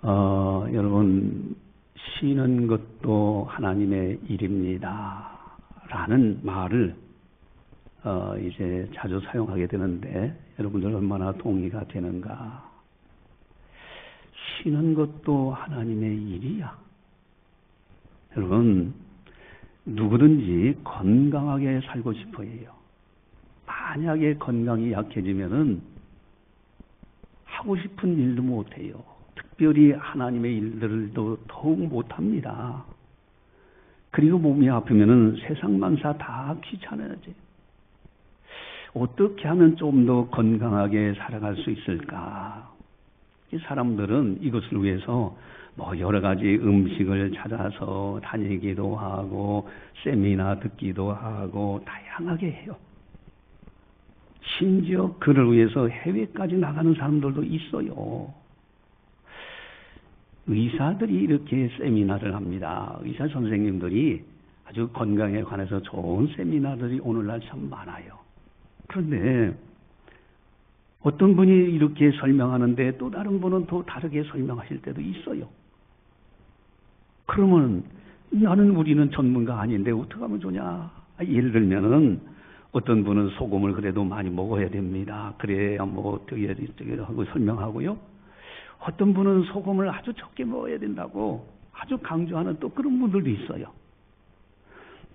여러분, 쉬는 것도 하나님의 일입니다. 라는 말을, 이제 자주 사용하게 되는데, 여러분들 얼마나 동의가 되는가? 쉬는 것도 하나님의 일이야. 여러분, 누구든지 건강하게 살고 싶어 해요. 만약에 건강이 약해지면은 하고 싶은 일도 못해요. 특별히 하나님의 일들도 더욱 못합니다. 그리고 몸이 아프면은 세상 만사 다 귀찮아져요. 어떻게 하면 좀 더 건강하게 살아갈 수 있을까? 이 사람들은 이것을 위해서 여러 가지 음식을 찾아서 다니기도 하고 세미나 듣기도 하고 다양하게 해요. 심지어 그를 위해서 해외까지 나가는 사람들도 있어요. 의사들이 이렇게 세미나를 합니다. 의사 선생님들이 아주 건강에 관해서 좋은 세미나들이 오늘날 참 많아요. 그런데 어떤 분이 이렇게 설명하는데 또 다른 분은 또 다르게 설명하실 때도 있어요. 그러면 우리는 전문가 아닌데 어떻게 하면 좋냐? 예를 들면은 어떤 분은 소금을 그래도 많이 먹어야 됩니다. 그래야 어떻게 하고 설명하고요. 어떤 분은 소금을 아주 적게 먹어야 된다고 아주 강조하는 또 그런 분들도 있어요.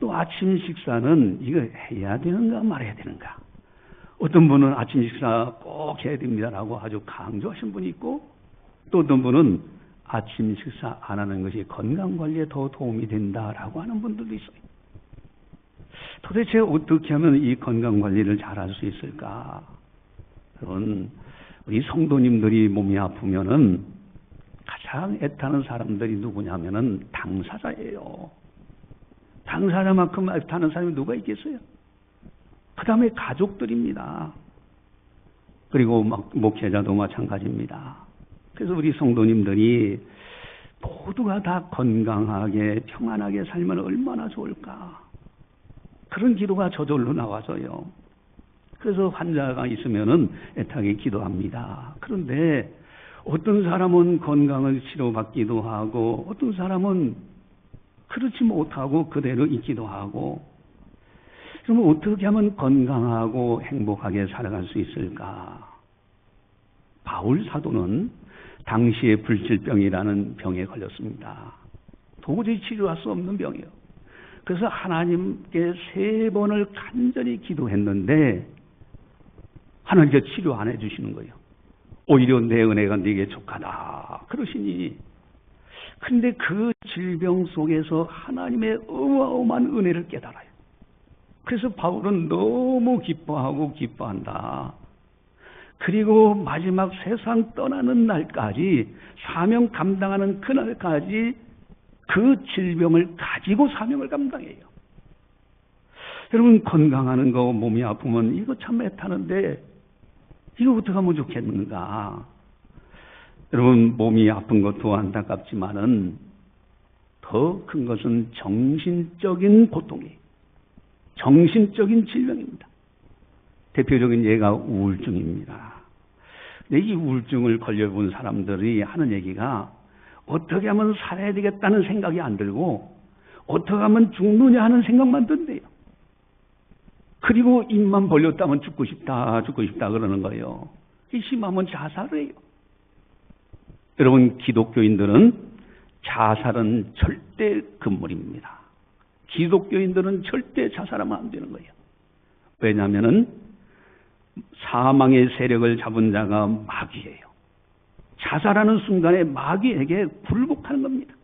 또 아침 식사는 이거 해야 되는가 말아야 되는가. 어떤 분은 아침 식사 꼭 해야 됩니다라고 아주 강조하신 분이 있고, 또 어떤 분은 아침 식사 안 하는 것이 건강관리에 더 도움이 된다라고 하는 분들도 있어요. 도대체 어떻게 하면 이 건강관리를 잘할 수 있을까? 여러분, 우리 성도님들이 몸이 아프면은 가장 애타는 사람들이 누구냐면은 당사자예요. 당사자만큼 애타는 사람이 누가 있겠어요? 그 다음에 가족들입니다. 그리고 목회자도 마찬가지입니다. 그래서 우리 성도님들이 모두가 다 건강하게 평안하게 살면 얼마나 좋을까? 그런 기도가 저절로 나와서요. 그래서 환자가 있으면은 애타게 기도합니다. 그런데 어떤 사람은 건강을 치료받기도 하고 어떤 사람은 그렇지 못하고 그대로 있기도 하고, 그러면 어떻게 하면 건강하고 행복하게 살아갈 수 있을까? 바울 사도는 당시에 불치병이라는 병에 걸렸습니다. 도저히 치료할 수 없는 병이에요. 그래서 하나님께 3번을 간절히 기도했는데 하나님께 치료 안 해주시는 거예요. 오히려 내 은혜가 네게 족하다 그러시니, 근데 그 질병 속에서 하나님의 어마어마한 은혜를 깨달아요. 그래서 바울은 너무 기뻐한다. 그리고 마지막 세상 떠나는 날까지, 사명 감당하는 그날까지 그 질병을 가지고 사명을 감당해요. 여러분, 건강하는 거, 몸이 아프면 이거 참 애타는데 이거 어떻게 하면 좋겠는가? 여러분, 몸이 아픈 것도 안타깝지만은 더 큰 것은 정신적인 고통이에요. 정신적인 질병입니다. 대표적인 예가 우울증입니다. 근데 이 우울증을 걸려본 사람들이 하는 얘기가 어떻게 하면 살아야 되겠다는 생각이 안 들고 어떻게 하면 죽느냐 하는 생각만 든대요. 그리고 입만 벌렸다면 죽고 싶다 그러는 거예요. 심하면 자살을 해요. 여러분, 기독교인들은 자살은 절대 금물입니다. 기독교인들은 절대 자살하면 안 되는 거예요. 왜냐하면은 사망의 세력을 잡은 자가 마귀예요. 자살하는 순간에 마귀에게 굴복하는 겁니다.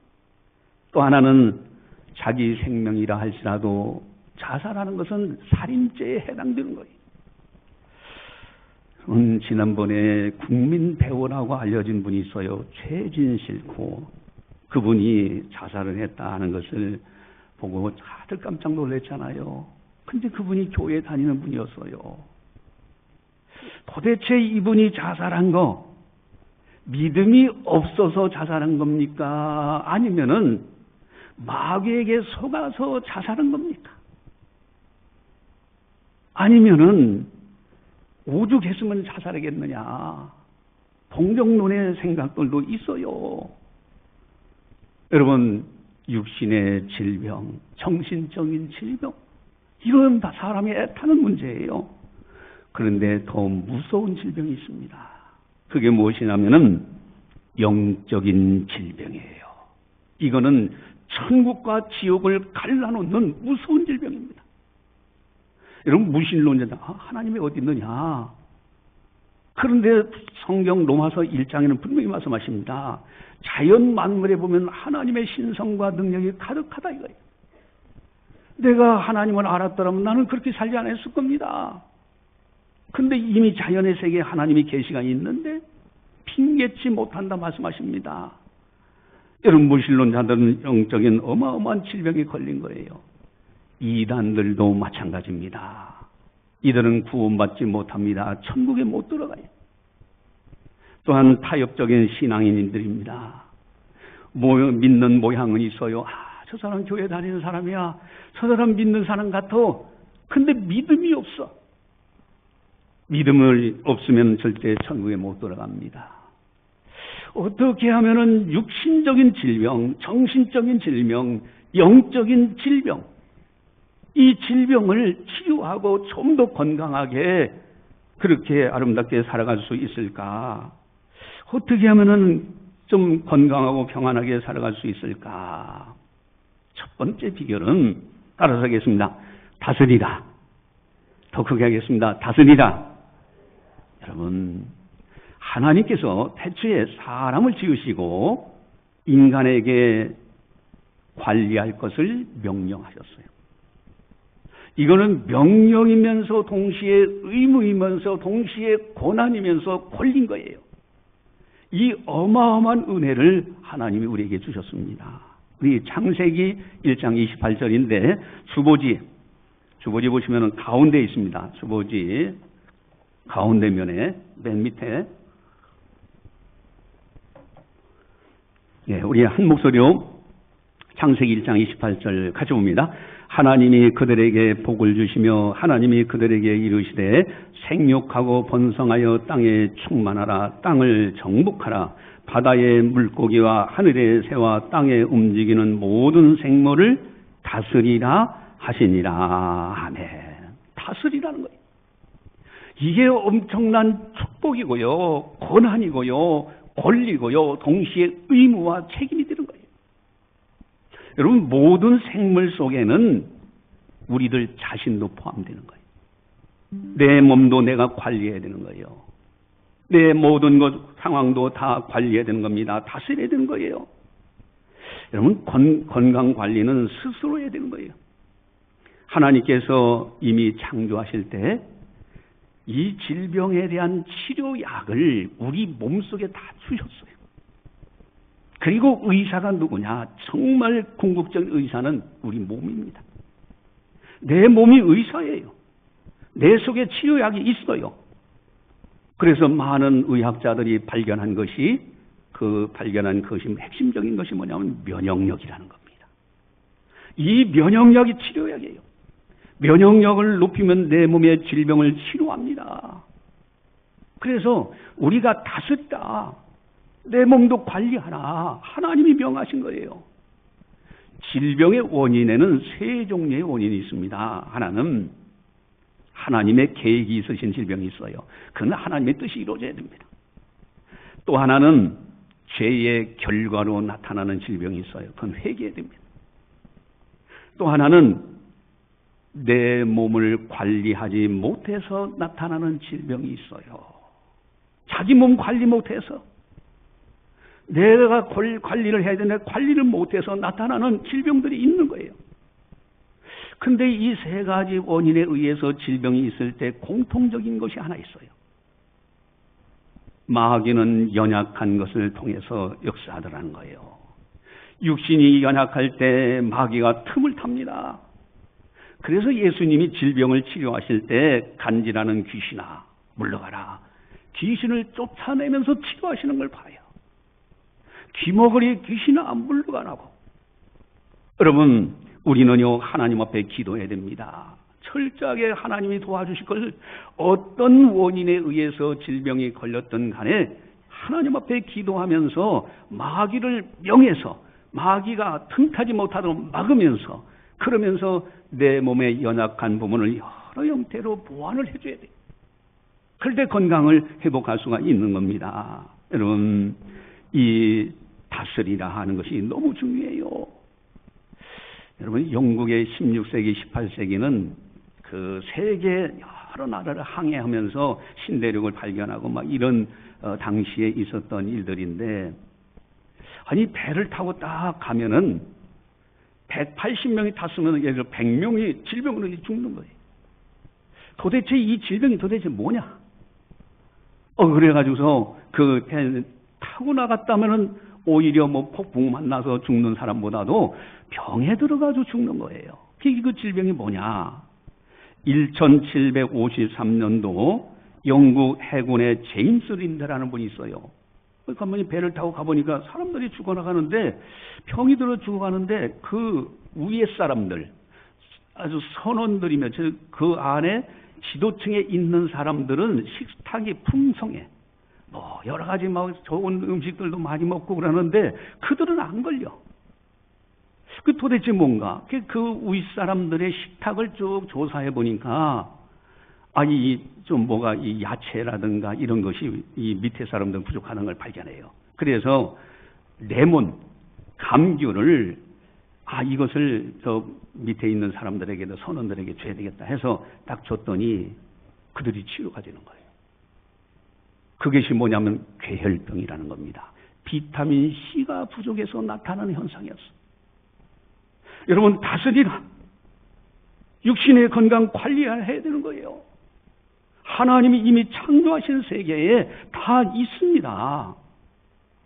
또 하나는 자기 생명이라 할지라도 자살하는 것은 살인죄에 해당되는 거예요. 지난번에 국민 배우라고 알려진 분이 있어요. 최진실 고. 그분이 자살을 했다 하는 것을 보고 다들 깜짝 놀랐잖아요. 근데 그분이 교회 다니는 분이었어요. 도대체 이분이 자살한 거 믿음이 없어서 자살한 겁니까? 아니면은 마귀에게 속아서 자살한 겁니까? 아니면은 오죽했으면 자살하겠느냐? 동정론의 생각들도 있어요. 여러분, 육신의 질병, 정신적인 질병, 이건 다 사람이 애타는 문제예요. 그런데 더 무서운 질병이 있습니다. 그게 무엇이냐면은 영적인 질병이에요. 이거는 천국과 지옥을 갈라놓는 무서운 질병입니다. 여러분, 무신론자다. 하나님이 어디 있느냐? 그런데 성경 로마서 1장에는 분명히 말씀하십니다. 자연 만물에 보면 하나님의 신성과 능력이 가득하다 이거예요. 내가 하나님을 알았더라면 나는 그렇게 살지 않았을 겁니다. 근데 이미 자연의 세계에 하나님이 계시가 있는데 핑계치 못한다 말씀하십니다. 여러분, 무신론자들은 영적인 어마어마한 질병에 걸린 거예요. 이단들도 마찬가지입니다. 이들은 구원받지 못합니다. 천국에 못 들어가요. 또한 타협적인 신앙인들입니다. 믿는 모양은 있어요. 저 사람 교회 다니는 사람이야. 저 사람 믿는 사람 같아. 근데 믿음이 없어. 믿음을 없으면 절대 천국에 못 들어갑니다. 어떻게 하면은 육신적인 질병, 정신적인 질병, 영적인 질병, 이 질병을 치유하고 좀 더 건강하게 그렇게 아름답게 살아갈 수 있을까? 어떻게 하면은 좀 건강하고 평안하게 살아갈 수 있을까? 첫 번째 비결은 따라서 하겠습니다. 다스리라. 더 크게 하겠습니다. 다스리라. 여러분, 하나님께서 태초에 사람을 지으시고 인간에게 관리할 것을 명령하셨어요. 이거는 명령이면서 동시에 의무이면서 동시에 고난이면서 권리인 거예요. 이 어마어마한 은혜를 하나님이 우리에게 주셨습니다. 우리 창세기 1장 28절인데 주보지 보시면 가운데 있습니다. 주보지 가운데 면에 맨 밑에 우리 한 목소리로 창세기 1장 28절 같이 봅니다. 하나님이 그들에게 복을 주시며 하나님이 그들에게 이르시되 생육하고 번성하여 땅에 충만하라. 땅을 정복하라. 바다의 물고기와 하늘의 새와 땅에 움직이는 모든 생물을 다스리라 하시니라. 아멘. 다스리라는 거예요. 이게 엄청난 축복이고요, 권한이고요, 권리고요, 동시에 의무와 책임이 되는 거예요. 여러분, 모든 생물 속에는 우리들 자신도 포함되는 거예요. 내 몸도 내가 관리해야 되는 거예요. 내 모든 것, 상황도 다 관리해야 되는 겁니다. 다스려야 되는 거예요. 여러분, 건강 관리는 스스로 해야 되는 거예요. 하나님께서 이미 창조하실 때 이 질병에 대한 치료약을 우리 몸속에 다 주셨어요. 그리고 의사가 누구냐? 정말 궁극적인 의사는 우리 몸입니다. 내 몸이 의사예요. 내 속에 치료약이 있어요. 그래서 많은 의학자들이 발견한 것이 핵심적인 것이 뭐냐면 면역력이라는 겁니다. 이 면역력이 치료약이에요. 면역력을 높이면 내 몸의 질병을 치료합니다. 그래서 우리가 다스리라. 내 몸도 관리하라. 하나님이 명하신 거예요. 질병의 원인에는 세 종류의 원인이 있습니다. 하나는 하나님의 계획이 있으신 질병이 있어요. 그건 하나님의 뜻이 이루어져야 됩니다. 또 하나는 죄의 결과로 나타나는 질병이 있어요. 그건 회개해야 됩니다. 또 하나는 내 몸을 관리하지 못해서 나타나는 질병이 있어요. 자기 몸 관리 못해서, 내가 관리를 해야 되는데 관리를 못해서 나타나는 질병들이 있는 거예요. 근데 이 세 가지 원인에 의해서 질병이 있을 때 공통적인 것이 하나 있어요. 마귀는 연약한 것을 통해서 역사하더라는 거예요. 육신이 연약할 때 마귀가 틈을 탑니다. 그래서 예수님이 질병을 치료하실 때 간질하는 귀신아 물러가라. 귀신을 쫓아내면서 치료하시는 걸 봐요. 귀머거리 귀신아 물러가라고. 여러분, 우리는요 하나님 앞에 기도해야 됩니다. 철저하게 하나님이 도와주실 걸, 어떤 원인에 의해서 질병이 걸렸든 간에 하나님 앞에 기도하면서 마귀를 명해서 마귀가 틈타지 못하도록 막으면서, 그러면서 내 몸의 연약한 부분을 여러 형태로 보완을 해줘야 돼요. 그럴 때 건강을 회복할 수가 있는 겁니다. 여러분, 이 다스리라 하는 것이 너무 중요해요. 여러분, 영국의 16세기, 18세기는 그 세계 여러 나라를 항해하면서 신대륙을 발견하고 막 이런 당시에 있었던 일들인데, 아니 배를 타고 딱 가면은 180명이 탔으면 예를 들어 100명이 질병으로 죽는 거예요. 도대체 이 질병이 도대체 뭐냐? 그래가지고서 그 배 타고 나갔다면은 오히려 뭐 폭풍 만나서 죽는 사람보다도 병에 들어가서 죽는 거예요. 그 질병이 뭐냐? 1753년도 영국 해군의 제임스 린드라는 분이 있어요. 가만히 배를 타고 가보니까 사람들이 죽어나가는데, 병이 들어 죽어가는데 그 위에 사람들, 아주 선원들이며 그 안에 지도층에 있는 사람들은 식탁이 풍성해. 뭐 여러 가지 막 좋은 음식들도 많이 먹고 그러는데 그들은 안 걸려. 그 도대체 뭔가? 그 위 사람들의 식탁을 쭉 조사해 보니까 좀 뭐가 이 야채라든가 이런 것이 이 밑에 사람들은 부족하는 걸 발견해요. 그래서 레몬, 감귤을 이것을 저 밑에 있는 사람들에게도 선원들에게 줘야 되겠다 해서 딱 줬더니 그들이 치료가 되는 거예요. 그것이 뭐냐면 괴혈병이라는 겁니다. 비타민 C가 부족해서 나타나는 현상이었어. 여러분, 다스리라. 육신의 건강 관리해야 되는 거예요. 하나님이 이미 창조하신 세계에 다 있습니다.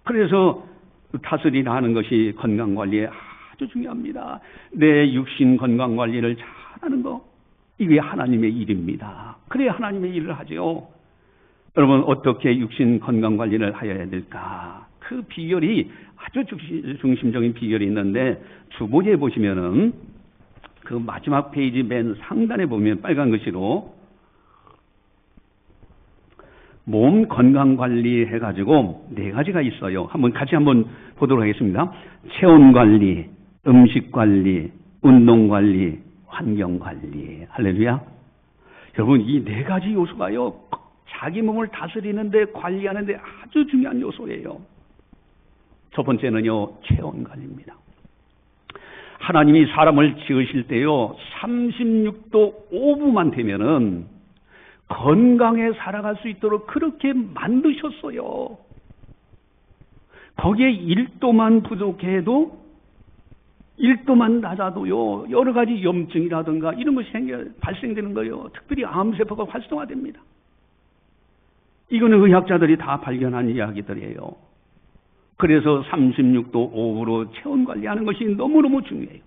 그래서 다스리라 하는 것이 건강관리에 아주 중요합니다. 내 육신 건강관리를 잘하는 거, 이게 하나님의 일입니다. 그래야 하나님의 일을 하죠. 여러분, 어떻게 육신 건강관리를 해야 될까? 그 비결이 아주 중심적인 비결이 있는데, 주보기에 보시면은 그 마지막 페이지 맨 상단에 보면 빨간 글씨로 몸 건강 관리 해가지고 4가지가 있어요. 같이 한번 보도록 하겠습니다. 체온 관리, 음식 관리, 운동 관리, 환경 관리. 할렐루야. 여러분, 이 4가지 요소가요, 자기 몸을 다스리는데 관리하는데 아주 중요한 요소예요. 첫 번째는요, 체온 관리입니다. 하나님이 사람을 지으실 때요, 36도 5분만 되면은 건강에 살아갈 수 있도록 그렇게 만드셨어요. 거기에 1도만 부족해도, 1도만 낮아도요, 여러 가지 염증이라든가 이런 것이 발생되는 거예요. 특별히 암세포가 활성화됩니다. 이거는 의학자들이 다 발견한 이야기들이에요. 그래서 36도 5분으로 체온 관리하는 것이 너무너무 중요해요.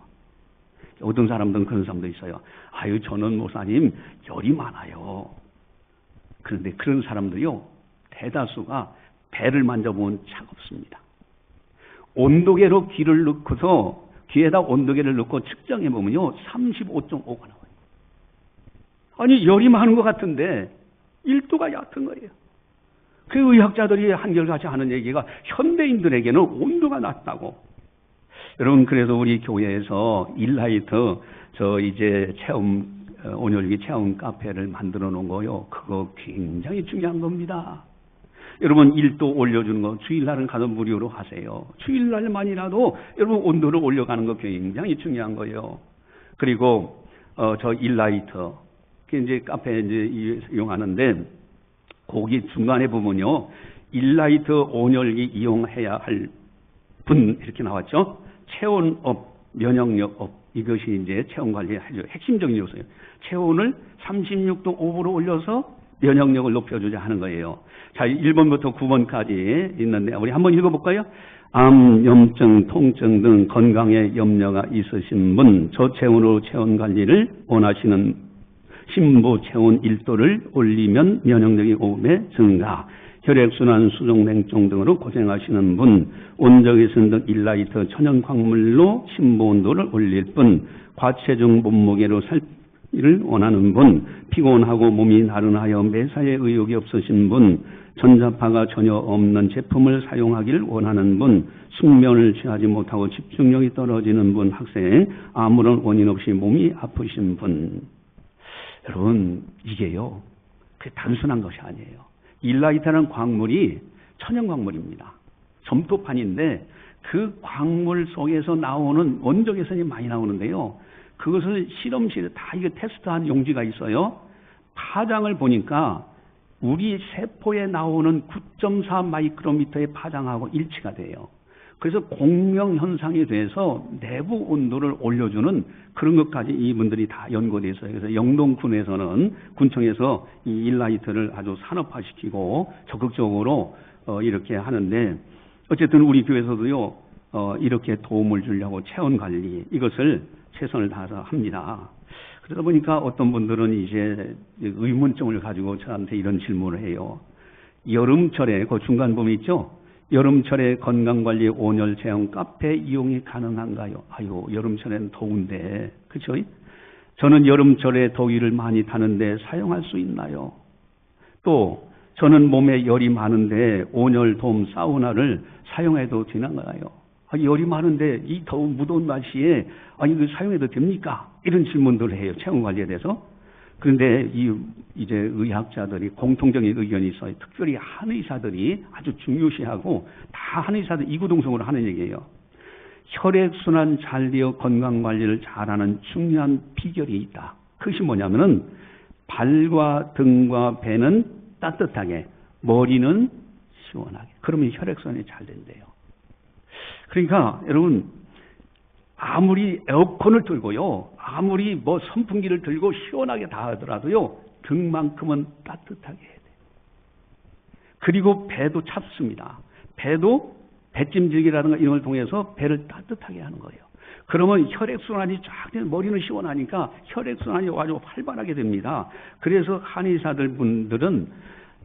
어떤 사람들은 그런 사람도 있어요. 저는 목사님 열이 많아요. 그런데 그런 사람들이요, 대다수가 배를 만져보면 차갑습니다. 온도계로 귀를 넣고서 귀에다 온도계를 넣고 측정해보면요, 35.5가 나와요. 열이 많은 것 같은데 1도가 얕은 거예요. 그 의학자들이 한결같이 하는 얘기가 현대인들에게는 온도가 낮다고. 여러분, 그래서 우리 교회에서 일라이트 이제 온열기 체험 카페를 만들어 놓은 거요. 그거 굉장히 중요한 겁니다. 여러분, 1도 올려주는 거 주일날은 가서 무료로 하세요. 주일날만이라도 여러분 온도를 올려가는 거 굉장히 중요한 거예요. 그리고 일라이트 이제 카페 이제 이용하는데, 거기 중간에 보면요, 일라이트 온열기 이용해야 할 분 이렇게 나왔죠. 체온업, 면역력업, 이것이 이제 체온 관리의 아주 핵심적인 요소예요. 체온을 36도 5분으로 올려서 면역력을 높여주자 하는 거예요. 자, 1번부터 9번까지 있는데 우리 한번 읽어볼까요? 암, 염증, 통증 등 건강에 염려가 있으신 분, 저체온으로 체온 관리를 원하시는 심부 체온 1도를 올리면 면역력이 5배 증가, 혈액순환, 수종, 냉종 등으로 고생하시는 분, 온적외선 등 일라이트 천연 광물로 심부 온도를 올릴 분, 과체중 몸무게로 살을 원하는 분, 피곤하고 몸이 나른하여 매사에 의욕이 없으신 분, 전자파가 전혀 없는 제품을 사용하기를 원하는 분, 숙면을 취하지 못하고 집중력이 떨어지는 분, 학생, 아무런 원인 없이 몸이 아프신 분. 여러분, 이게요, 그 단순한 것이 아니에요. 일라이트라는 광물이 천연 광물입니다. 점토판인데 그 광물 속에서 나오는 원적외선이 많이 나오는데요. 그것을 실험실에 다 이게 테스트한 용지가 있어요. 파장을 보니까 우리 세포에 나오는 9.4 마이크로미터의 파장하고 일치가 돼요. 그래서 공명 현상이 돼서 내부 온도를 올려주는 그런 것까지 이분들이 다 연구돼 있어요. 그래서 영동군에서는 군청에서 이 일라이트를 아주 산업화시키고 적극적으로 이렇게 하는데, 어쨌든 우리 교회에서도요 이렇게 도움을 주려고 체온 관리 이것을 최선을 다해서 합니다. 그러다 보니까 어떤 분들은 이제 의문점을 가지고 저한테 이런 질문을 해요. 여름철에 그 중간 부분 있죠? 여름철에 건강관리 온열 체험 카페 이용이 가능한가요? 아유, 여름철에는 더운데, 그렇죠? 저는 여름철에 더위를 많이 타는데 사용할 수 있나요? 또 저는 몸에 열이 많은데 온열 돔 사우나를 사용해도 되나요? 열이 많은데 이 더운 무더운 날씨에 이거 사용해도 됩니까? 이런 질문들을 해요. 체온 관리에 대해서. 그런데 이제 의학자들이 공통적인 의견이 있어요. 특별히 한의사들이 아주 중요시하고 다 한의사들 이구동성으로 하는 얘기예요. 혈액순환 잘 되어 건강관리를 잘하는 중요한 비결이 있다. 그것이 뭐냐면은 발과 등과 배는 따뜻하게, 머리는 시원하게. 그러면 혈액순환이 잘 된대요. 그러니까 여러분, 아무리 에어컨을 틀고요, 아무리 뭐 선풍기를 들고 시원하게 다 하더라도요, 등만큼은 따뜻하게 해야 돼요. 그리고 배도 찹습니다. 배도 배찜질기라든가 이런 걸 통해서 배를 따뜻하게 하는 거예요. 그러면 혈액순환이 쫙 되면 머리는 시원하니까 혈액순환이 아주 활발하게 됩니다. 그래서 한의사들 분들은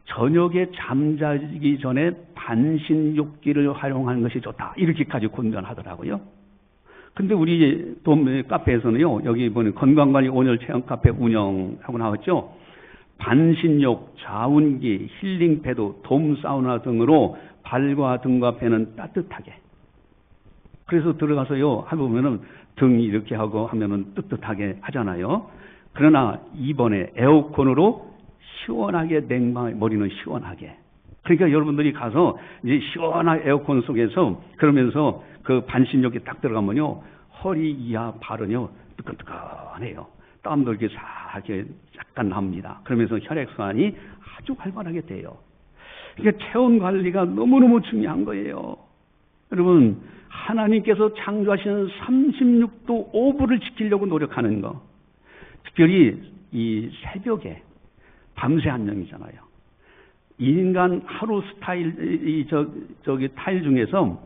저녁에 잠자기 전에 반신욕기를 활용하는 것이 좋다. 이렇게까지 권면하더라고요. 근데 우리 카페에서는요, 여기 보면 건강관리 온열 체험 카페 운영하고 나왔죠. 반신욕, 자운기, 힐링 패드, 돔 사우나 등으로 발과 등과 배는 따뜻하게. 그래서 들어가서요, 해보면은 등 이렇게 하고 하면은 뜨뜻하게 하잖아요. 그러나 이번에 에어컨으로 시원하게 머리는 시원하게. 그러니까 여러분들이 가서 이제 시원한 에어컨 속에서 그러면서 그 반신욕에 딱 들어가면요, 허리 이하 발은요, 뜨끈뜨끈해요. 땀도 이렇게 이렇게 약간 납니다. 그러면서 혈액순환이 아주 활발하게 돼요. 그러니까 체온 관리가 너무너무 중요한 거예요. 여러분, 하나님께서 창조하시는 36도 5분을 지키려고 노력하는 거. 특별히 이 새벽에 밤새 한명이잖아요. 인간 하루 스타일, 저기 타일 중에서,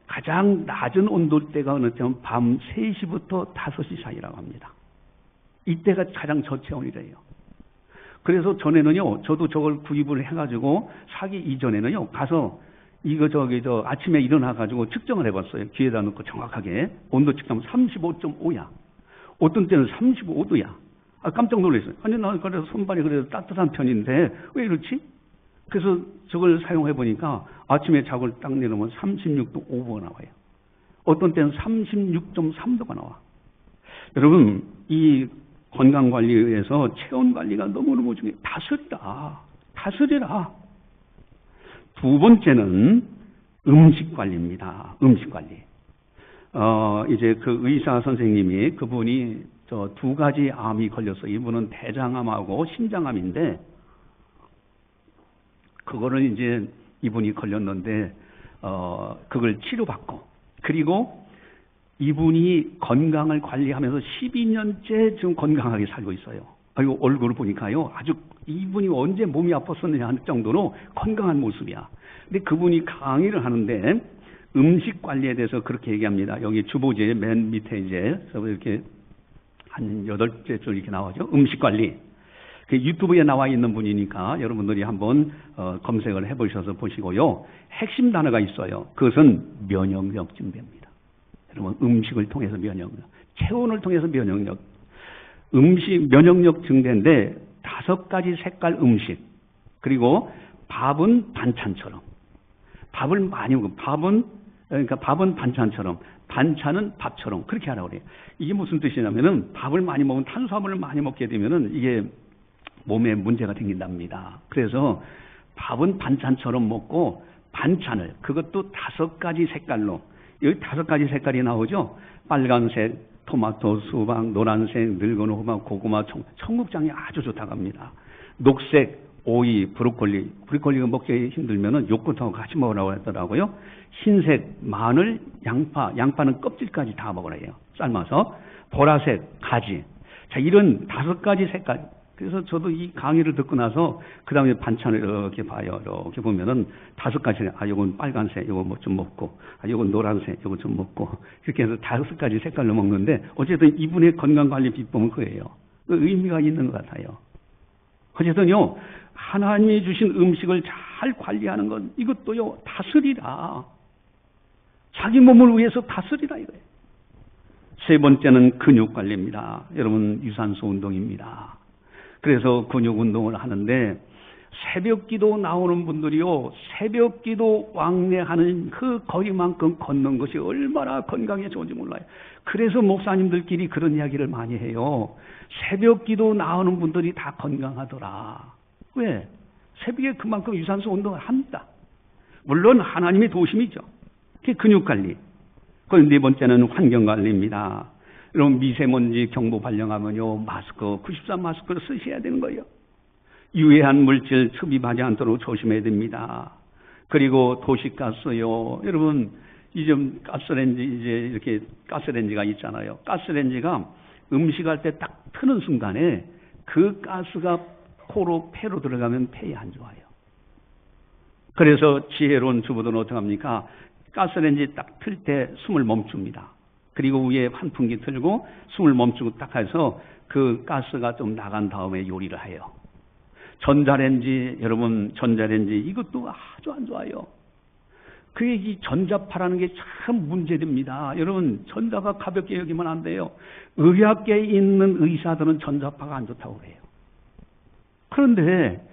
가장 낮은 온도대가 어느 때면 밤 3시부터 5시 사이라고 합니다. 이때가 가장 저체온이래요. 그래서 전에는요, 저도 저걸 구입을 해가지고 사기 이전에는요, 가서 이거 아침에 일어나가지고 측정을 해봤어요. 귀에다 넣고 정확하게. 온도 측정하면 35.5야. 어떤 때는 35도야. 깜짝 놀랐어요. 아니, 나 그래서 손발이 그래도 따뜻한 편인데 왜 이렇지? 그래서 저걸 사용해 보니까 아침에 자고를 딱 내놓으면 36도 5도가 나와요. 어떤 때는 36.3도가 나와. 여러분, 이 건강관리에서 체온관리가 너무너무 중요해요. 다스리라. 두 번째는 음식관리입니다. 음식관리. 이제 그 의사 선생님이 그분이 저 2가지 암이 걸렸어요. 이분은 대장암하고 심장암인데, 그거를 이제 이분이 걸렸는데, 그걸 치료받고, 그리고 이분이 건강을 관리하면서 12년째 지금 건강하게 살고 있어요. 그리고 얼굴을 보니까요, 아주 이분이 언제 몸이 아팠었느냐 할 정도로 건강한 모습이야. 근데 그분이 강의를 하는데, 음식 관리에 대해서 그렇게 얘기합니다. 여기 주보지에 맨 밑에 이제, 이렇게 한 8개 줄 이렇게 나오죠. 음식 관리. 그 유튜브에 나와 있는 분이니까 여러분들이 한번 검색을 해보셔서 보시고요. 핵심 단어가 있어요. 그것은 면역력 증대입니다. 여러분, 음식을 통해서 면역력, 체온을 통해서 면역력, 면역력 증대인데 5가지 색깔 음식, 그리고 밥은 반찬처럼. 밥을 많이 먹으면 그러니까 밥은 반찬처럼, 반찬은 밥처럼 그렇게 하라고 그래요. 이게 무슨 뜻이냐면은 밥을 많이 먹으면 탄수화물을 많이 먹게 되면은 이게 몸에 문제가 생긴답니다. 그래서 밥은 반찬처럼 먹고 반찬을 그것도 5가지 색깔로 여기 5가지 색깔이 나오죠. 빨간색, 토마토, 수박, 노란색, 늙은 호박, 고구마, 청국장이 아주 좋다고 합니다. 녹색, 오이, 브로콜리가 먹기 힘들면은 요거트하고 같이 먹으라고 했더라고요. 흰색, 마늘, 양파는 껍질까지 다 먹으라 해요. 삶아서. 보라색, 가지. 자, 이런 5가지 색깔. 그래서 저도 이 강의를 듣고 나서 그 다음에 반찬을 이렇게 봐요. 이렇게 보면은 5가지, 요건 빨간색, 요거 뭐 좀 먹고, 요건 노란색, 요거 좀 먹고, 이렇게 해서 5가지 색깔로 먹는데, 어쨌든 이분의 건강관리 비법은 그예요. 그 의미가 있는 것 같아요. 어쨌든요, 하나님이 주신 음식을 잘 관리하는 건 이것도요, 다스리라. 자기 몸을 위해서 다스리라 이거예요. 3번째는 근육 관리입니다. 여러분, 유산소 운동입니다. 그래서 근육 운동을 하는데 새벽 기도 나오는 분들이요, 새벽 기도 왕래하는 그 거리만큼 걷는 것이 얼마나 건강에 좋은지 몰라요. 그래서 목사님들끼리 그런 이야기를 많이 해요. 새벽 기도 나오는 분들이 다 건강하더라. 왜? 새벽에 그만큼 유산소 운동을 합니다. 물론 하나님의 도심이죠. 그게 근육 관리. 그리고 4번째는 환경 관리입니다. 여러분, 미세먼지 경보 발령하면요, 마스크, 94 마스크를 쓰셔야 되는 거예요. 유해한 물질 흡입하지 않도록 조심해야 됩니다. 그리고 도시가스요. 여러분, 이제 가스레인지, 이제 이렇게 가스레인지가 있잖아요. 가스레인지가 음식할 때 딱 트는 순간에 그 가스가 코로, 폐로 들어가면 폐에 안 좋아요. 그래서 지혜로운 주부들은 어떻게 합니까? 가스레인지 딱 틀 때 숨을 멈춥니다. 그리고 위에 환풍기 틀고 숨을 멈추고 딱 해서 그 가스가 좀 나간 다음에 요리를 해요. 전자레인지, 여러분, 전자레인지 이것도 아주 안 좋아요. 그게 이 전자파라는 게 참 문제됩니다. 여러분, 전자가 가볍게 여기면 안 돼요. 의학계에 있는 의사들은 전자파가 안 좋다고 그래요. 그런데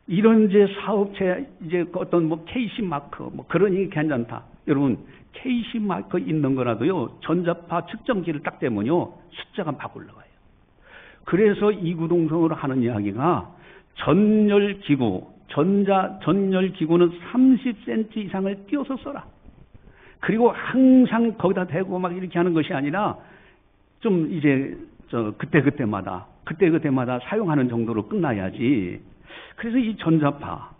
이런 이제 사업체, 이제 어떤 뭐 KC 마크, 뭐 그러니 괜찮다. 여러분, KC 마크 있는 거라도요, 전자파 측정기를 딱 대면요, 숫자가 막 올라가요. 그래서 이구동성으로 하는 이야기가 전열기구, 전열기구는 30cm 이상을 띄워서 써라. 그리고 항상 거기다 대고 막 이렇게 하는 것이 아니라 좀 이제 그때마다 사용하는 정도로 끝나야지. 그래서 이 전자파,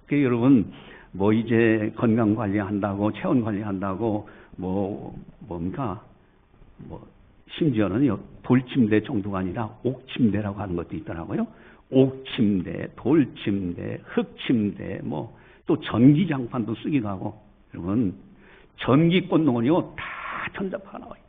그 여러분, 뭐 이제 건강 관리한다고, 체온 관리한다고, 뭡니까? 심지어는요, 돌침대 정도가 아니라 옥침대라고 하는 것도 있더라고요. 옥침대, 돌침대, 흙침대, 또 전기장판도 쓰기도 하고, 여러분, 전기권능은요, 다 전자파가 나와요.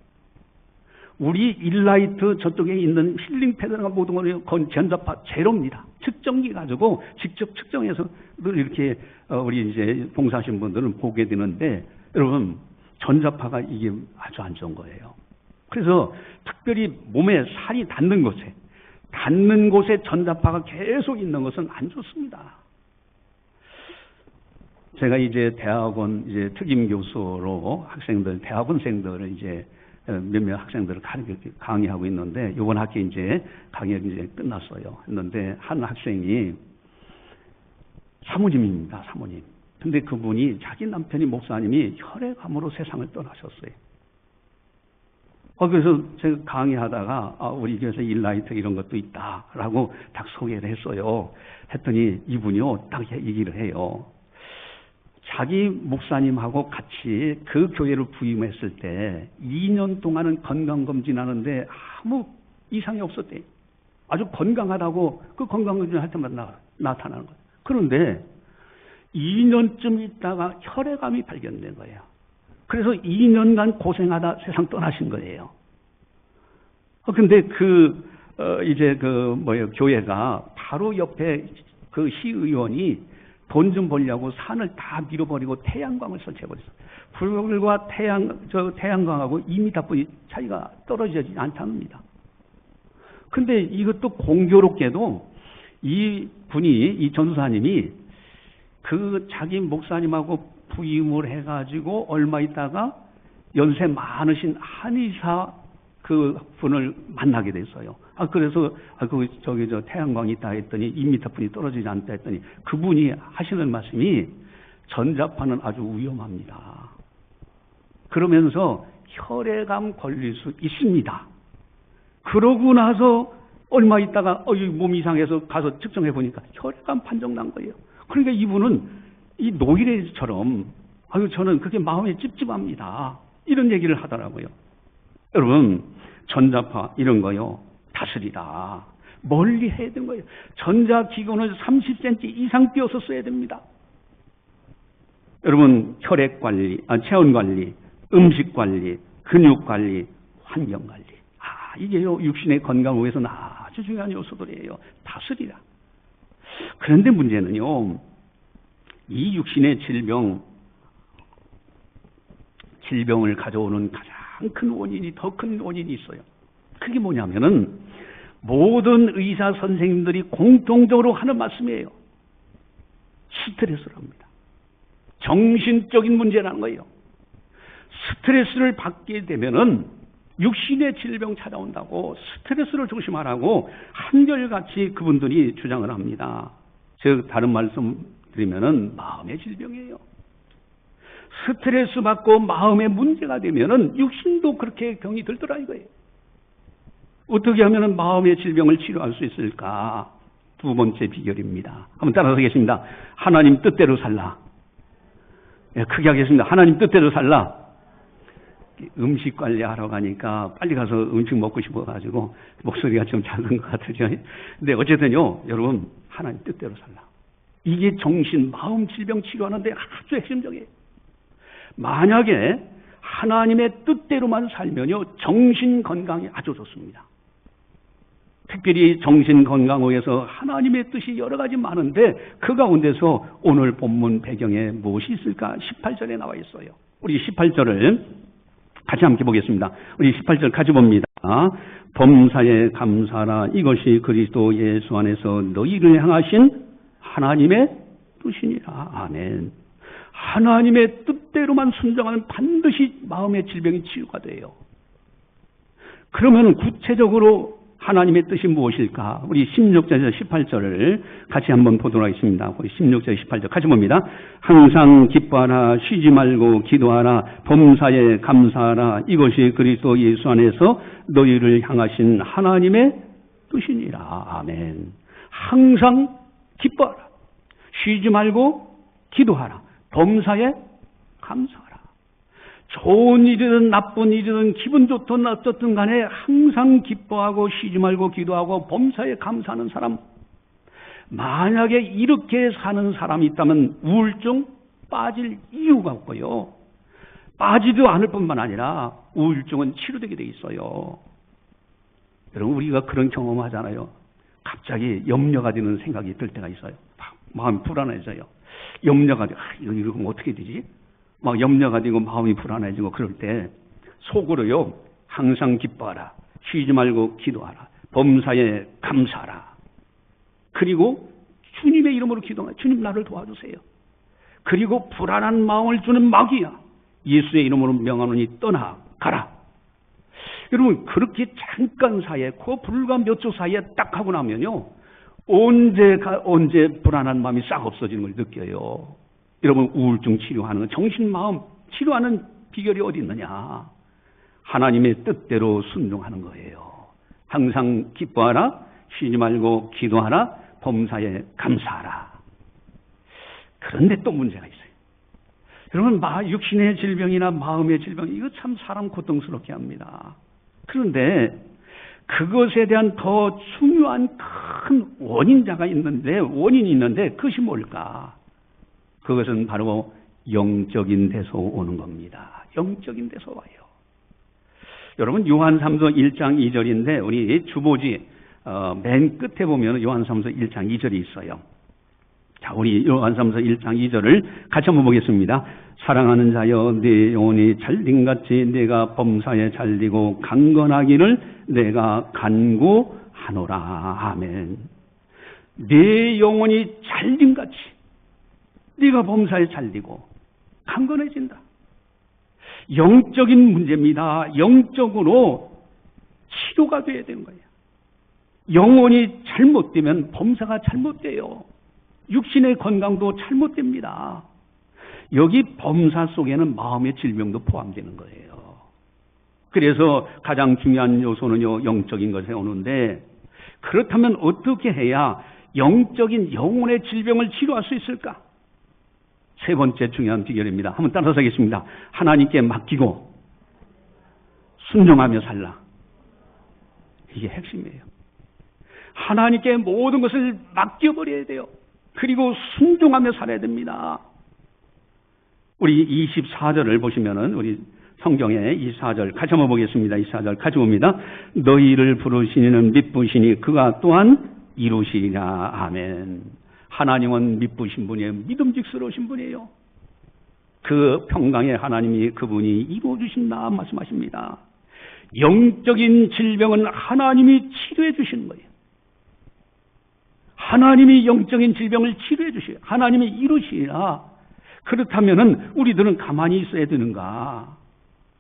우리 일라이트 저쪽에 있는 힐링 패드나 모든 건 전자파 제로입니다. 측정기 가지고 직접 측정해서 이렇게 우리 이제 봉사하신 분들은 보게 되는데, 여러분, 전자파가 이게 아주 안 좋은 거예요. 그래서 특별히 몸에 살이 닿는 곳에 전자파가 계속 있는 것은 안 좋습니다. 제가 이제 대학원 이제 특임 교수로 대학원생들을 이제 몇몇 학생들을 강의하고 있는데, 이번 학기 이제 강의가 이제 끝났어요. 했는데, 한 학생이 사모님입니다, 사모님. 근데 그분이 자기 남편이 목사님이 혈액암으로 세상을 떠나셨어요. 그래서 제가 강의하다가, 우리 교회에서 일라이트 이런 것도 있다라고 딱 소개를 했어요. 했더니 이분이요, 딱 얘기를 해요. 자기 목사님하고 같이 그 교회를 부임했을 때 2년 동안은 건강검진하는데 아무 이상이 없었대요. 아주 건강하다고 그 건강검진을 할 때마다 나타나는 거예요. 그런데 2년쯤 있다가 혈액암이 발견된 거예요. 그래서 2년간 고생하다 세상 떠나신 거예요. 근데 교회가 바로 옆에 그 시의원이 돈 좀 벌려고 산을 다 밀어버리고 태양광을 설치해버렸어요. 불과 태양광하고 2m 차이가 떨어지지 않답니다. 근데 이것도 공교롭게도 이 전도사님이 그 자기 목사님하고 부임을 해가지고 얼마 있다가 연세 많으신 한의사 그 분을 만나게 됐어요. 그래서 저 태양광이 있다 했더니 2m 분이 떨어지지 않다 했더니 그분이 하시는 말씀이 전자파는 아주 위험합니다. 그러면서 혈액암 걸릴 수 있습니다. 그러고 나서 얼마 있다가 몸 이상해서 가서 측정해 보니까 혈액암 판정 난 거예요. 그러니까 이분은 이 노이레처럼 저는 그게 마음이 찝찝합니다. 이런 얘기를 하더라고요. 여러분, 전자파 이런 거요. 다스리라. 멀리 해야 되는 거예요. 전자기구는 30cm 이상 띄어서 써야 됩니다. 여러분, 혈액 관리, 체온 관리, 음식 관리, 근육 관리, 환경 관리. 이게요, 육신의 건강을 위해서는 아주 중요한 요소들이에요. 다스리라. 그런데 문제는요, 이 육신의 질병을 가져오는 가장 큰 원인이, 더 큰 원인이 있어요. 그게 뭐냐면은, 모든 의사 선생님들이 공통적으로 하는 말씀이에요. 스트레스랍니다. 정신적인 문제라는 거예요. 스트레스를 받게 되면은 육신의 질병 찾아온다고, 스트레스를 조심하라고 한결같이 그분들이 주장을 합니다. 즉 다른 말씀 드리면은 마음의 질병이에요. 스트레스 받고 마음의 문제가 되면은 육신도 그렇게 병이 들더라 이거예요. 어떻게 하면은 마음의 질병을 치료할 수 있을까? 두 번째 비결입니다. 한번 따라서 하겠습니다. 하나님 뜻대로 살라. 크게 하겠습니다. 하나님 뜻대로 살라. 음식 관리하러 가니까 빨리 가서 음식 먹고 싶어가지고 목소리가 좀 작은 것 같으죠. 근데 어쨌든요, 여러분, 하나님 뜻대로 살라. 이게 정신, 마음 질병 치료하는데 아주 핵심적이에요. 만약에 하나님의 뜻대로만 살면요, 정신 건강이 아주 좋습니다. 특별히 정신 건강을 위해서 하나님의 뜻이 여러 가지 많은데 그 가운데서 오늘 본문 배경에 무엇이 있을까? 18절에 나와 있어요. 우리 18절을 같이 함께 보겠습니다. 우리 18절 같이 봅니다. 범사에 감사하라. 이것이 그리스도 예수 안에서 너희를 향하신 하나님의 뜻이니라. 아멘. 하나님의 뜻대로만 순종하면 반드시 마음의 질병이 치유가 돼요. 그러면 구체적으로 하나님의 뜻이 무엇일까? 우리 16절에서 18절을 같이 한번 보도록 하겠습니다. 우리 16절, 18절 같이 봅니다. 항상 기뻐하라. 쉬지 말고 기도하라. 범사에 감사하라. 이것이 그리스도 예수 안에서 너희를 향하신 하나님의 뜻이니라. 아멘. 항상 기뻐하라. 쉬지 말고 기도하라. 범사에 감사하라. 좋은 일이든 나쁜 일이든 기분 좋든 어떻든 간에 항상 기뻐하고 쉬지 말고 기도하고 범사에 감사하는 사람, 만약에 이렇게 사는 사람이 있다면 우울증 빠질 이유가 없고요. 빠지도 않을 뿐만 아니라 우울증은 치료되게 돼 있어요. 여러분, 우리가 그런 경험하잖아요. 갑자기 염려가 되는 생각이 들 때가 있어요. 마음이 불안해져요. 염려가 되고, 이거 어떻게 되지? 막 염려가 되고 마음이 불안해지고 그럴 때 속으로요, 항상 기뻐하라. 쉬지 말고 기도하라. 범사에 감사하라. 그리고 주님의 이름으로 기도하라. 주님, 나를 도와주세요. 그리고 불안한 마음을 주는 마귀야, 예수의 이름으로 명하노니 떠나가라. 여러분, 그렇게 잠깐 사이에, 그 불과 몇 초 사이에 딱 하고 나면요, 언제 불안한 마음이 싹 없어지는 걸 느껴요. 여러분, 우울증 치료하는, 정신 마음 치료하는 비결이 어디 있느냐? 하나님의 뜻대로 순종하는 거예요. 항상 기뻐하라. 쉬지 말고 기도하라. 범사에 감사하라. 그런데 또 문제가 있어요. 여러분, 육신의 질병이나 마음의 질병, 이거 참 사람 고통스럽게 합니다. 그런데 그것에 대한 더 중요한 큰 원인이 있는데 그것이 뭘까? 그것은 바로 영적인 데서 오는 겁니다. 영적인 데서 와요. 여러분, 요한삼서 1장 2절인데 우리 주보지 맨 끝에 보면 요한삼서 1장 2절이 있어요. 자, 우리 요한삼서 1장 2절을 같이 한번 보겠습니다. 사랑하는 자여, 네 영혼이 잘림같이 내가 범사에 잘리고 강건하기를 내가 간구하노라. 아멘. 네 영혼이 잘림같이, 네가 범사에 잘리고 강건해진다. 영적인 문제입니다. 영적으로 치료가 돼야 되는 거예요. 영혼이 잘못되면 범사가 잘못돼요. 육신의 건강도 잘못됩니다. 여기 범사 속에는 마음의 질병도 포함되는 거예요. 그래서 가장 중요한 요소는요, 영적인 것에 오는데, 그렇다면 어떻게 해야 영적인 영혼의 질병을 치료할 수 있을까? 세 번째 중요한 비결입니다. 한번 따라서 하겠습니다. 하나님께 맡기고 순종하며 살라. 이게 핵심이에요. 하나님께 모든 것을 맡겨버려야 돼요. 그리고 순종하며 살아야 됩니다. 우리 24절을 보시면은 우리 성경의 24절 같이 한번 보겠습니다. 24절 같이 봅니다. 너희를 부르시는 믿부시니 그가 또한 이루시리라. 아멘. 하나님은 믿부신 분이에요. 믿음직스러우신 분이에요. 그 평강의 하나님이 그분이 이루어주신다 말씀하십니다. 영적인 질병은 하나님이 치료해 주시는 거예요. 하나님이 영적인 질병을 치료해 주셔요. 하나님이 이루시리라. 그렇다면은 우리들은 가만히 있어야 되는가?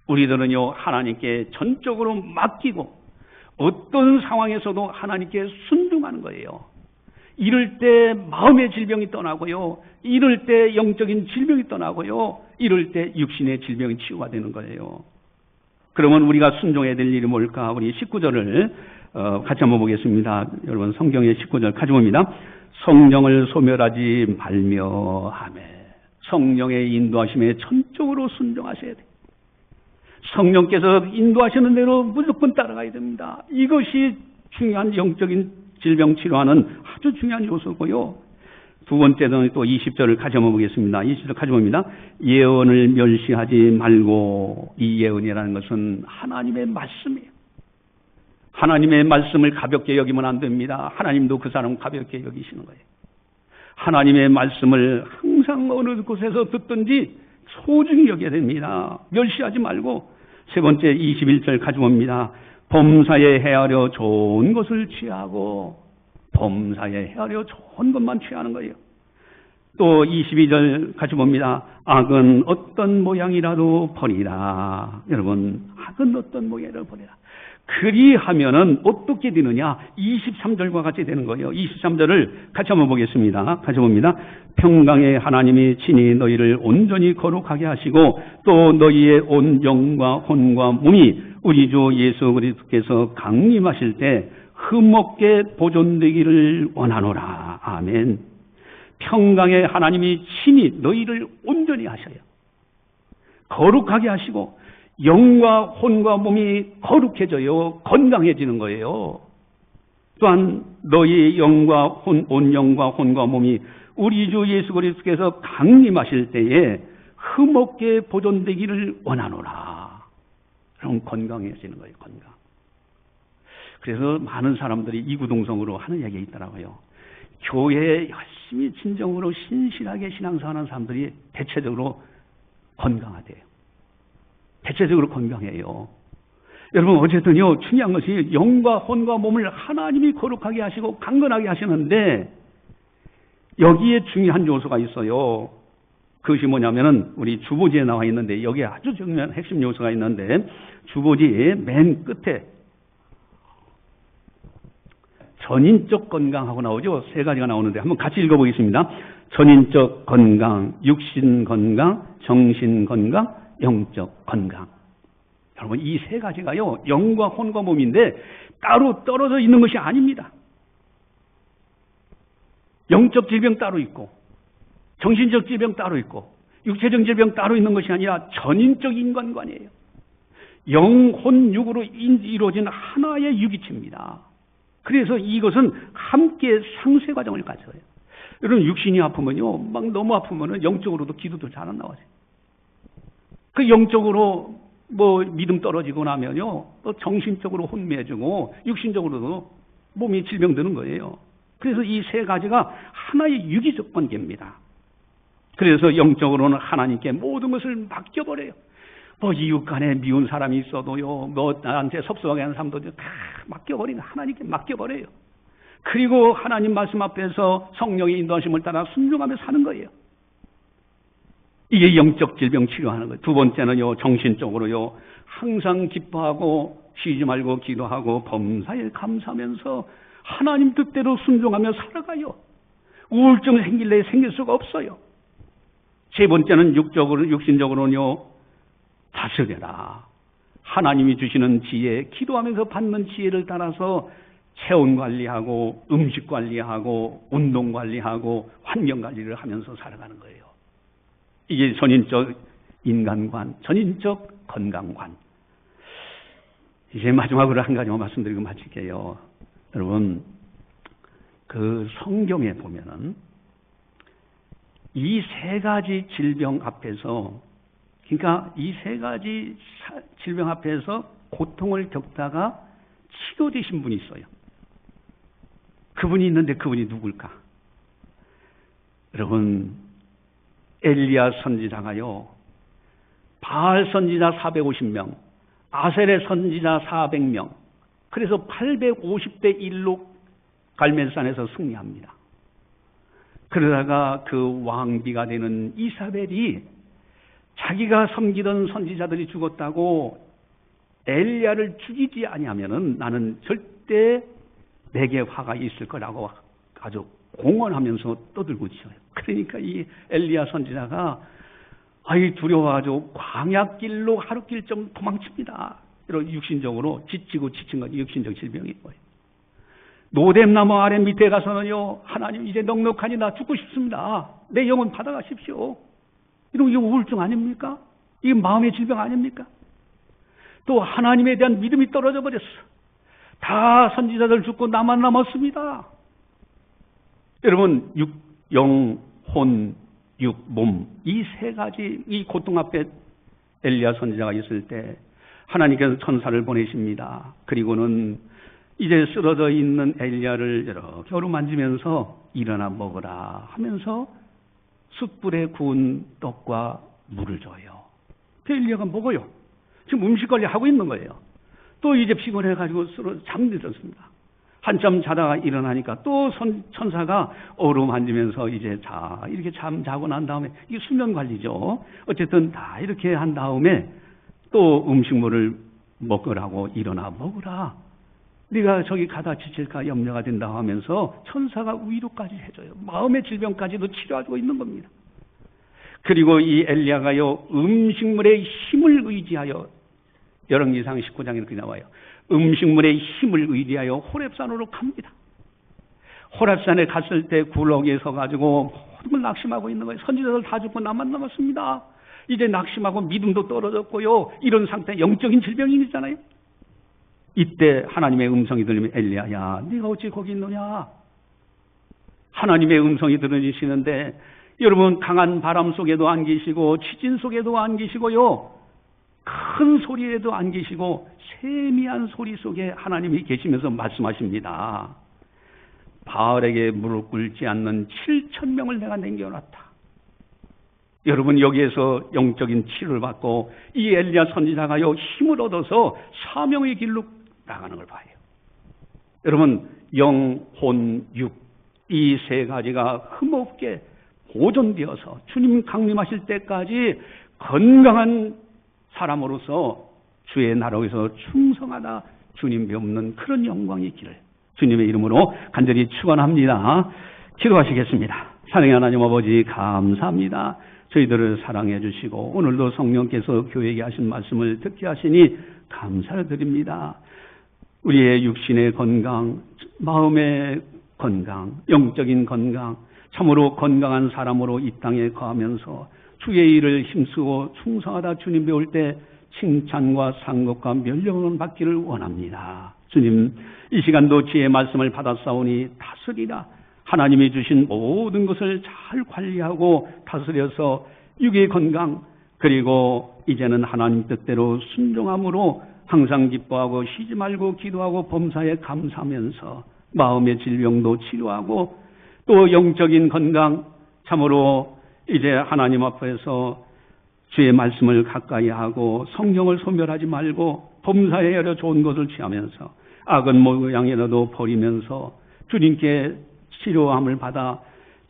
우리들은요, 하나님께 전적으로 맡기고 어떤 상황에서도 하나님께 순종하는 거예요. 이럴 때 마음의 질병이 떠나고요, 이럴 때 영적인 질병이 떠나고요, 이럴 때 육신의 질병이 치유가 되는 거예요. 그러면 우리가 순종해야 될 일이 뭘까? 우리 19절을 같이 한번 보겠습니다. 여러분 성경의 19절 같이 봅니다. 성령을 소멸하지 말며 하며. 성령의 인도하심에 전적으로 순종하셔야 돼요. 성령께서 인도하시는 대로 무조건 따라가야 됩니다. 이것이 중요한 영적인 질병 치료하는 아주 중요한 요소고요. 두 번째는 또 20절을 같이 한번 보겠습니다. 20절 같이 봅니다. 예언을 멸시하지 말고. 이 예언이라는 것은 하나님의 말씀이에요. 하나님의 말씀을 가볍게 여기면 안 됩니다. 하나님도 그 사람 가볍게 여기시는 거예요. 하나님의 말씀을 항상 어느 곳에서 듣든지 소중히 여겨야 됩니다. 멸시하지 말고. 세 번째 21절 같이 봅니다. 범사에 헤아려 좋은 것을 취하고. 범사에 헤아려 좋은 것만 취하는 거예요. 또 22절 같이 봅니다. 악은 어떤 모양이라도 버리라. 여러분, 악은 어떤 모양이라도 버리라. 그리하면은 어떻게 되느냐? 23절과 같이 되는 거예요. 23절을 같이 한번 보겠습니다. 같이 봅니다. 평강의 하나님이 친히 너희를 온전히 거룩하게 하시고 또 너희의 온 영과 혼과 몸이 우리 주 예수 그리스도께서 강림하실 때 흠없게 보존되기를 원하노라. 아멘. 평강의 하나님이 친히 너희를 온전히 하셔요. 거룩하게 하시고 영과 혼과 몸이 거룩해져요. 건강해지는 거예요. 또한 너희 영과 온 영과 혼과 몸이 우리 주 예수 그리스도께서 강림하실 때에 흠없게 보존되기를 원하노라. 그럼 건강해지는 거예요. 건강. 그래서 많은 사람들이 이구동성으로 하는 얘기가 있더라고요. 교회에 열심히 진정으로 신실하게 신앙생활하는 사람들이 대체적으로 건강하대요. 대체적으로 건강해요. 여러분 어쨌든요, 중요한 것이 영과 혼과 몸을 하나님이 거룩하게 하시고 강건하게 하시는데 여기에 중요한 요소가 있어요. 그것이 뭐냐면은 우리 주보지에 나와 있는데 여기에 아주 중요한 핵심 요소가 있는데 주보지 맨 끝에 전인적 건강하고 나오죠. 세 가지가 나오는데 한번 같이 읽어보겠습니다. 전인적 건강, 육신 건강, 정신 건강, 영적 건강. 여러분 이 세 가지가요, 영과 혼과 몸인데 따로 떨어져 있는 것이 아닙니다. 영적 질병 따로 있고 정신적 질병 따로 있고 육체적 질병 따로 있는 것이 아니라 전인적 인간관이에요. 영, 혼, 육으로 이루어진 하나의 유기체입니다. 그래서 이것은 함께 상쇄 과정을 가져요. 여러분 육신이 아프면요, 막 너무 아프면은 영적으로도 기도도 잘 안 나와요. 그 영적으로 뭐 믿음 떨어지고 나면요, 또 정신적으로 혼미해지고 육신적으로도 몸이 질병드는 거예요. 그래서 이 세 가지가 하나의 유기적 관계입니다. 그래서 영적으로는 하나님께 모든 것을 맡겨버려요. 뭐 이웃 간에 미운 사람이 있어도요, 뭐 나한테 섭섭하게 하는 사람도 다 맡겨버리는, 하나님께 맡겨버려요. 그리고 하나님 말씀 앞에서 성령의 인도하심을 따라 순종하며 사는 거예요. 이게 영적 질병 치료하는 거예요. 두 번째는요, 정신적으로요, 항상 기뻐하고 쉬지 말고 기도하고 범사에 감사하면서 하나님 뜻대로 순종하며 살아가요. 우울증 생길래 생길 수가 없어요. 세 번째는 육신적으로는요, 다스려라. 하나님이 주시는 지혜, 기도하면서 받는 지혜를 따라서 체온 관리하고 음식 관리하고 운동 관리하고 환경 관리를 하면서 살아가는 거예요. 이게 전인적 인간관, 전인적 건강관. 이제 마지막으로 한 가지만 말씀드리고 마칠게요. 여러분, 그 성경에 보면은 이 세 가지 질병 앞에서, 그러니까 이 세 가지 질병 앞에서 고통을 겪다가 치료되신 분이 있어요. 그분이 있는데 그분이 누굴까? 여러분, 엘리야 선지자가요, 바알 선지자 450명, 아셀의 선지자 400명, 그래서 850대 1로 갈멜산에서 승리합니다. 그러다가 그 왕비가 되는 이사벨이 자기가 섬기던 선지자들이 죽었다고 엘리야를 죽이지 아니하면은 나는 절대 내게 화가 있을 거라고 아주 공언하면서 떠들고 있어요. 그러니까 이 엘리야 선지자가 두려워가지고 광야길로 하루길 좀 도망칩니다. 이런 육신적으로 지치고 지친 건 육신적 질병인 거예요. 노뎀나무 아래 밑에 가서는요, 하나님 이제 넉넉하니 나 죽고 싶습니다. 내 영혼 받아가십시오. 이런 게 우울증 아닙니까? 이게 마음의 질병 아닙니까? 또 하나님에 대한 믿음이 떨어져 버렸어. 다 선지자들 죽고 나만 남았습니다. 여러분, 영, 혼, 몸, 이 세 가지 이 고통 앞에 엘리야 선지자가 있을 때 하나님께서 천사를 보내십니다. 그리고는 이제 쓰러져 있는 엘리야를 이렇게 어루만지면서 일어나 먹으라 하면서 숯불에 구운 떡과 물을 줘요. 그 엘리야가 먹어요. 지금 음식 관리하고 있는 거예요. 또 이제 피곤해가지고 잠들었습니다. 한참 자다가 일어나니까 또 천사가 어루만지면서 이제 이렇게 자고 난 다음에 이게 수면 관리죠. 어쨌든 다 이렇게 한 다음에 또 음식물을 먹으라고 일어나 먹으라. 네가 저기 가다 지칠까 염려가 된다고 하면서 천사가 위로까지 해줘요. 마음의 질병까지도 치료하고 있는 겁니다. 그리고 이 엘리야가요, 음식물의 힘을 의지하여, 열왕기상 19장에 이렇게 나와요. 음식물의 힘을 의지하여 호렙산으로 갑니다. 호렙산에 갔을 때 굴곡에 서가지고 모든 걸 낙심하고 있는 거예요. 선지자들 다 죽고 나만 남았습니다. 이제 낙심하고 믿음도 떨어졌고요. 이런 상태, 영적인 질병이잖아요. 이때 하나님의 음성이 들리면 엘리야야, 네가 어찌 거기 있느냐? 하나님의 음성이 들으시는데 여러분, 강한 바람 속에도 안 계시고 지진 속에도 안 계시고요, 큰 소리에도 안 계시고 세미한 소리 속에 하나님이 계시면서 말씀하십니다. 바알에게 무릎 꿇지 않는 7,000명을 내가 남겨놨다. 여러분, 여기에서 영적인 치료를 받고 이 엘리야 선지자가요, 힘을 얻어서 사명의 길로 나가는 걸 봐요. 여러분, 영, 혼, 육, 이 세 가지가 흠없게 보존되어서 주님 강림하실 때까지 건강한 사람으로서 주의 나라에서 충성하다 주님 배우는 그런 영광의 길을 주님의 이름으로 간절히 축원합니다. 기도하시겠습니다. 사랑의 하나님 아버지, 감사합니다. 저희들을 사랑해 주시고 오늘도 성령께서 교회에게 하신 말씀을 듣게 하시니 감사를 드립니다. 우리의 육신의 건강, 마음의 건강, 영적인 건강, 참으로 건강한 사람으로 이 땅에 거하면서 주의 일을 힘쓰고 충성하다 주님 배울 때 칭찬과 상급과 면령을 받기를 원합니다. 주님, 이 시간도 지혜의 말씀을 받았사오니 다스리라. 하나님이 주신 모든 것을 잘 관리하고 다스려서 육의 건강, 그리고 이제는 하나님 뜻대로 순종함으로 항상 기뻐하고 쉬지 말고 기도하고 범사에 감사하면서 마음의 질병도 치료하고 또 영적인 건강, 참으로 이제 하나님 앞에서 주의 말씀을 가까이 하고 성령을 소멸하지 말고 범사에 여러 좋은 것을 취하면서 악은 모양이라도 버리면서 주님께 치료함을 받아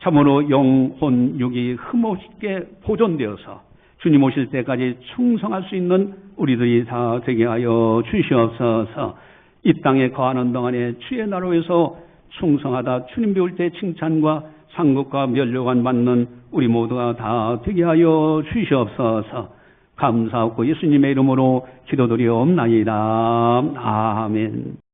참으로 영혼 육이 흠없게 보존되어서 주님 오실 때까지 충성할 수 있는 우리들이 다 되게 하여 주시옵소서. 이 땅에 거하는 동안에 주의 나라에서 충성하다 주님 배울 때 칭찬과 상급과 면류관 받는 우리 모두가 다 되게 하여 주시옵소서. 감사하고 예수님의 이름으로 기도드리옵나이다. 아멘.